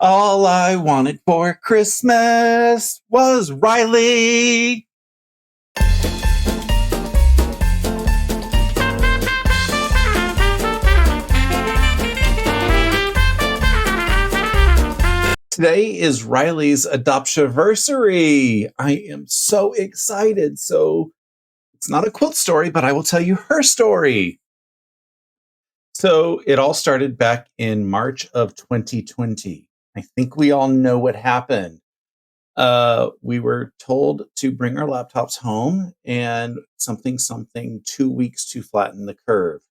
All I wanted for Christmas was Riley. Today is Riley's Adoptionversary. I am so excited. So it's not a quilt story, but I will tell you her story. So it all started back in March of 2020. I think we all know what happened. We were told to bring our laptops home and something 2 weeks to flatten the curve.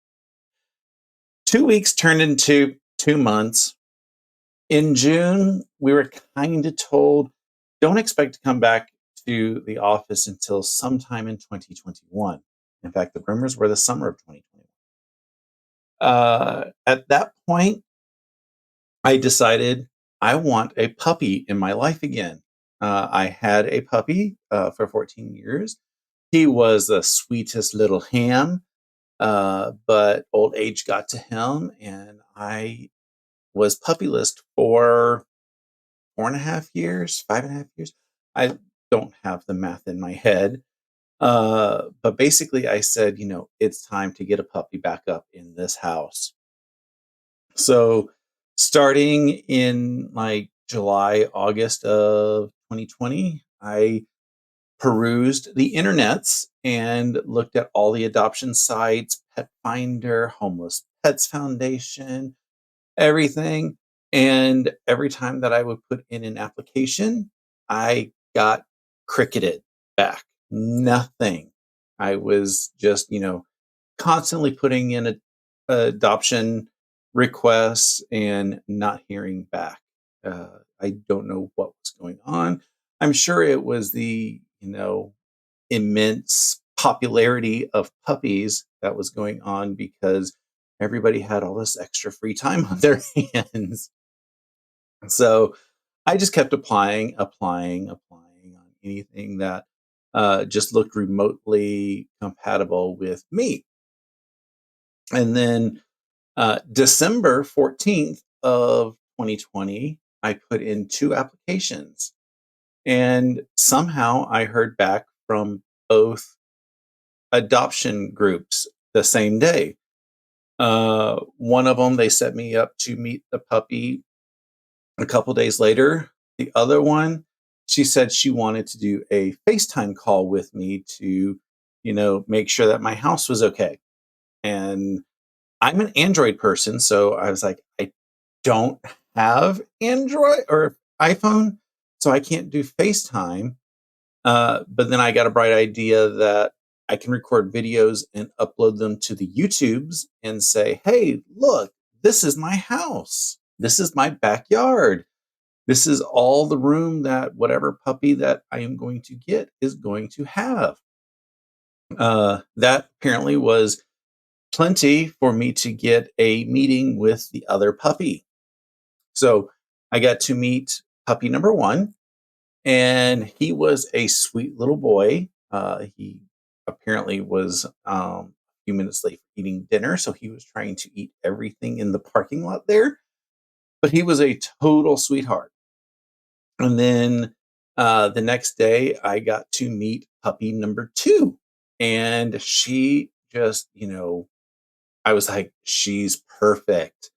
2 weeks turned into 2 months. In June, we were kind of told, don't expect to come back to the office until sometime in 2021. In fact, the rumors were the summer of 2021. At that point, I decided I want a puppy in my life again. I had a puppy for 14 years. He was the sweetest little ham, but old age got to him, and I was puppyless for 4.5 years, 5.5 years. I don't have the math in my head. But basically, I said, it's time to get a puppy back up in this house. So starting in like July, August of 2020, I perused the internets and looked at all the adoption sites, Pet Finder, Homeless Pets Foundation, everything. And every time that I would put in an application, I got cricketed back. Nothing. I was just, constantly putting in adoption requests and not hearing back. I don't know what was going on. I'm sure it was the, immense popularity of puppies that was going on because everybody had all this extra free time on their hands. So I just kept applying on anything that just looked remotely compatible with me. And then December 14th of 2020, I put in 2 applications. And somehow I heard back from both adoption groups the same day. One of them, they set me up to meet the puppy a couple days later. The other one, she said she wanted to do a FaceTime call with me to, make sure that my house was okay. And I'm an Android person, so I was like, I don't have Android or iPhone, so I can't do FaceTime. But then I got a bright idea that I can record videos and upload them to the YouTubes and say, hey, look, this is my house. This is my backyard. This is all the room that whatever puppy that I am going to get is going to have. That apparently was plenty for me to get a meeting with the other puppy. So I got to meet puppy number 1, and he was a sweet little boy. He apparently was a few minutes late for eating dinner, so he was trying to eat everything in the parking lot there. But he was a total sweetheart. And then the next day, I got to meet puppy number 2, and she just, I was like, she's perfect.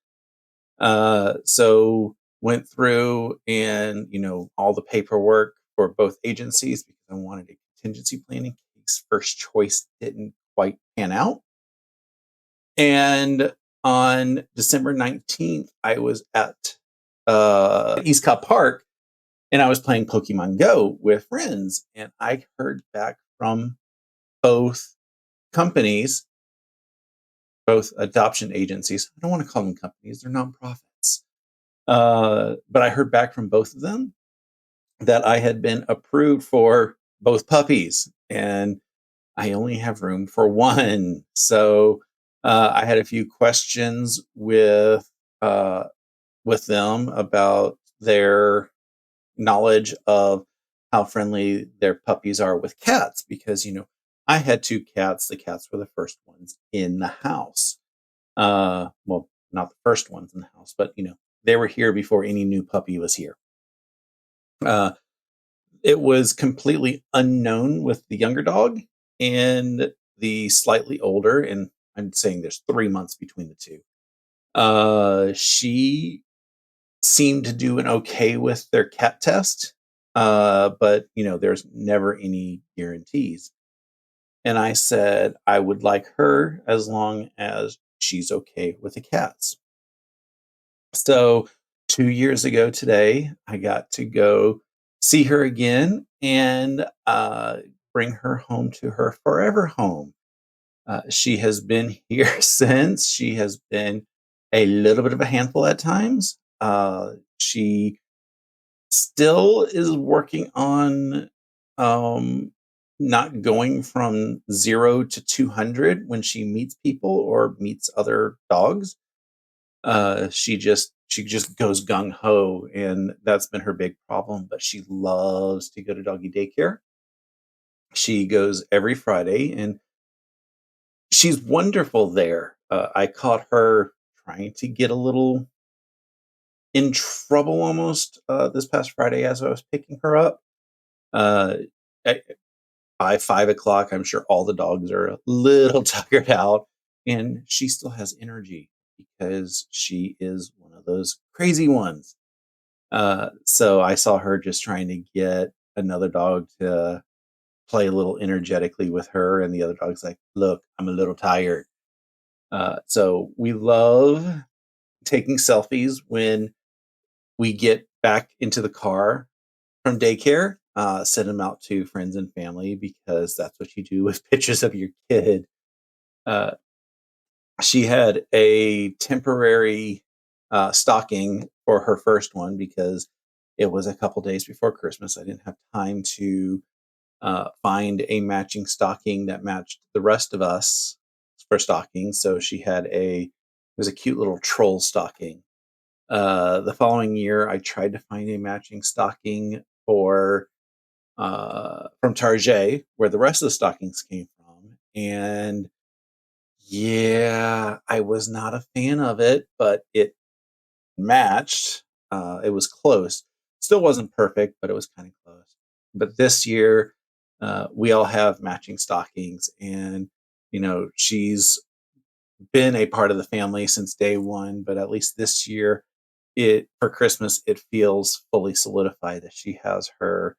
So went through and, all the paperwork for both agencies because I wanted a contingency plan in case first choice didn't quite pan out. And on December 19th, I was at East Cobb Park, and I was playing Pokemon Go with friends, and I heard back from both companies, both adoption agencies. I don't want to call them companies, they're nonprofits. But I heard back from both of them that I had been approved for both puppies, and I only have room for 1. So I had a few questions with them about their knowledge of how friendly their puppies are with cats, because I had 2 cats. The cats were the first ones in the house. Well, not the first ones in the house, but they were here before any new puppy was here. Uh, it was completely unknown with the younger dog and the slightly older, and I'm saying there's 3 months between the two. She seemed to do an okay with their cat test, but there's never any guarantees. And I said I would like her as long as she's okay with the cats. So 2 years ago today, I got to go see her again and bring her home to her forever home. She has been here since. She has been a little bit of a handful at times. She still is working on um, not going from 0 to 200 when she meets people or meets other dogs. She just goes gung ho, and that's been her big problem. But she loves to go to doggy daycare. She goes every Friday, and she's wonderful there. I caught her trying to get a little in trouble almost this past Friday as I was picking her up. Uh, I, by 5 o'clock, I'm sure all the dogs are a little tired out, and she still has energy because she is one of those crazy ones. So I saw her just trying to get another dog to play a little energetically with her, and the other dog's like, "Look, I'm a little tired." So we love taking selfies when we get back into the car from daycare, send them out to friends and family because that's what you do with pictures of your kid. Uh, she had a temporary stocking for her first one because it was a couple days before Christmas. I didn't have time to find a matching stocking that matched the rest of us for stockings. So she had it was a cute little troll stocking. The following year, I tried to find a matching stocking for from Target, where the rest of the stockings came from. And yeah, I was not a fan of it, but it matched. It was close. Still wasn't perfect, but it was kind of close. But this year, we all have matching stockings, and she's been a part of the family since day one. But at least this year, it for Christmas, it feels fully solidified that she has her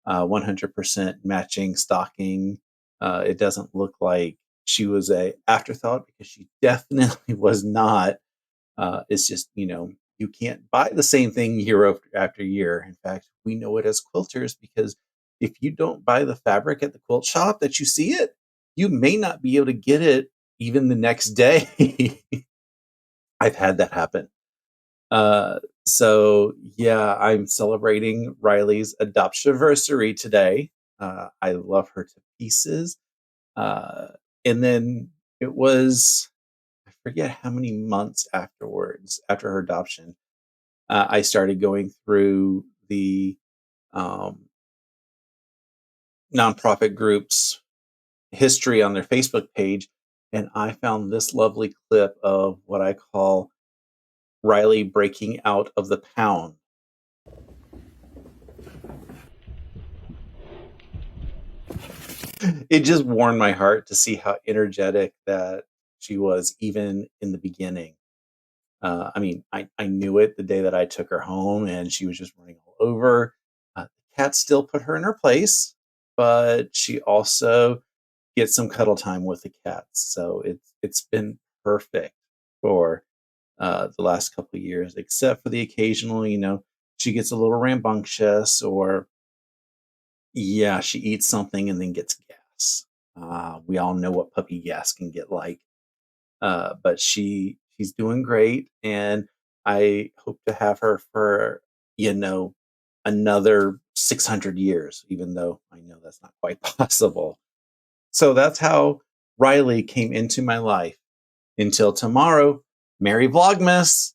100% matching stocking. It doesn't look like she was a afterthought because she definitely was not. It's just you can't buy the same thing year after year. In fact, we know it as quilters because if you don't buy the fabric at the quilt shop that you see it, you may not be able to get it even the next day. I've had that happen. So yeah, I'm celebrating Riley's adoptionversary today. I love her to pieces. Uh, and then it was, I forget how many months afterwards, after her adoption, I started going through the um, nonprofit group's history on their Facebook page, and I found this lovely clip of what I call Riley breaking out of the pound. It just warmed my heart to see how energetic that she was even in the beginning. I mean, I knew it the day that I took her home and she was just running all over. The cat still put her in her place, but she also gets some cuddle time with the cats. So it's been perfect for the last couple of years, except for the occasional, she gets a little rambunctious or yeah, she eats something and then gets gas. We all know what puppy gas can get like. But she's doing great, and I hope to have her for another 600 years, even though I know that's not quite possible. So that's how Riley came into my life. Until tomorrow, Merry Vlogmas.